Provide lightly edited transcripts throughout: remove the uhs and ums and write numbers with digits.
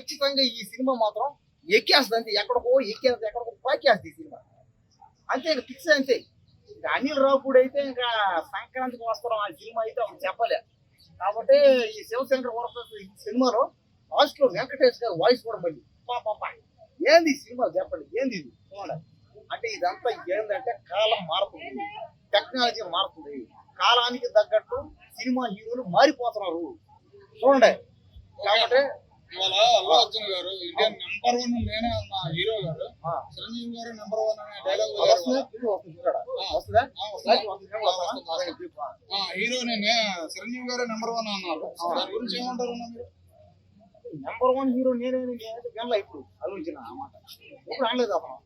ఖచ్చితంగా ఈ సినిమా మాత్రం ఎక్కేస్తుంది అంతే, ఎక్కడికో ఎక్కేస్తుంది, ఎక్కడికో పాకేస్తుంది ఈ సినిమా అంతే. ఇంకా ఫిక్స్ అంతే. ఇంకా అనిల్ రావుపూడి అయితే ఇంకా సంక్రాంతికి వస్తున్నాం ఆ సినిమా అయితే అప్పుడు చెప్పలే. కాబట్టి ఈ శివశంకర్ వరప్రసాద్ ఈ సినిమాలో లాస్ట్ లో వెంకటేష్ గారు వాయిస్ కూడా మళ్ళీ పాప ఏంది ఈ సినిమా చెప్పండి, ఏంది ఇది చూడండి. అంటే ఇదంతా ఏంటంటే కాలం మారుతుంది, టెక్నాలజీ మారుతుంది, కాలానికి తగ్గట్టు సినిమా హీరోలు మారిపోతున్నారు చూడండి. కాబట్టి ఇవాళ అల్లు అర్జున్ గారు ఇండియన్ నెంబర్ 1 నేనే అన్న హీరో గారు, చిరంజీవి గారు నెంబర్ 1 అనే డైలాగ్ హీరో నేనే, చిరంజీవి గారు నెంబర్ 1 అన్నారు. దాని గురించి ఏమంటారు మీరు? నెంబర్ 1 హీరో నేనే వినలే ఇప్పుడు ఆలోచన అన్నమాట. ఇప్పుడు అనలేదు అతను.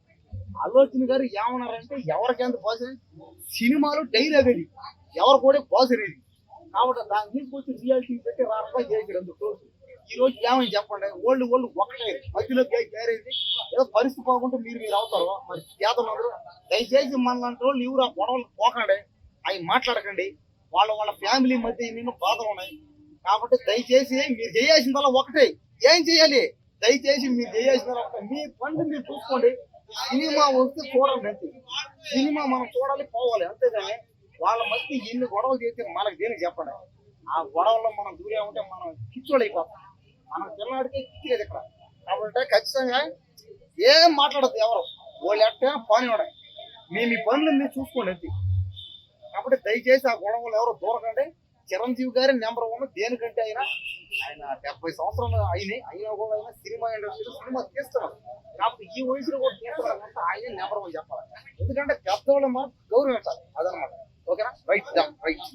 ఆలోచన గారు ఏమన్నారంటే ఎవరికెంత బాస్ సినిమాలు డైలాగ్ అది ఎవరు కూడా బాస్ అనేది. కాబట్టి దాని తీసుకొచ్చి రియాలిటీ పెట్టి రాష్ట్రం చేయగలందుకు ఈ రోజు ఏమని చెప్పండి, ఓల్డ్ ఒకటే మధ్యలో గ్యారేది ఏదో పరిస్థితి పోకుంటే మీరు అవుతారు. మరి పేదలందరూ దయచేసి మనలాంటి వాళ్ళు ఎవరు ఆ గొడవలు పోకండి, అవి మాట్లాడకండి. వాళ్ళ ఫ్యామిలీ మధ్య ఎన్నో బాధలు ఉన్నాయి. కాబట్టి దయచేసి మీరు చేయాల్సిందల్లా ఒకటే, ఏం చేయాలి, దయచేసి మీరు చేయాల్సిందల్లా ఒకటే, మీ పనులు మీరు చూసుకోండి. సినిమా వస్తే చూడండి అంతే. సినిమా మనం చూడాలి, పోవాలి, అంతేగాని వాళ్ళ మధ్య ఎన్ని గొడవలు చేస్తే మనకు దేనికి చెప్పండి. ఆ గొడవల్లో మనం దూరే ఉంటే మనం కిచ్చోళ్ళు అయిపోతాం. మన పిల్లవాడికే కిచ్చలేదు ఇక్కడ. కాబట్టి ఖచ్చితంగా ఏం మాట్లాడద్దు ఎవరు, వాళ్ళు ఎట్టైనా పని మీ పనులు మీరు చూసుకోండి అంతే. కాబట్టి దయచేసి ఆ గొడవలు ఎవరు దూరకండి. చిరంజీవి గారి నెంబర్ 1 దేనికంటే ఆయన 70 సంవత్సరాలు అయినా కూడా ఆయన సినిమా ఇండస్ట్రీలో సినిమా తీస్తున్నారు. కాబట్టి ఈ వయసులో కూడా తీస్తున్నారు, ఆయన నెంబర్ 1 చెప్పాలి. ఎందుకంటే పెద్దవాళ్ళు మనం గౌరవించాలి, అదనమాట. ఓకేనా, రైట్ రైట్.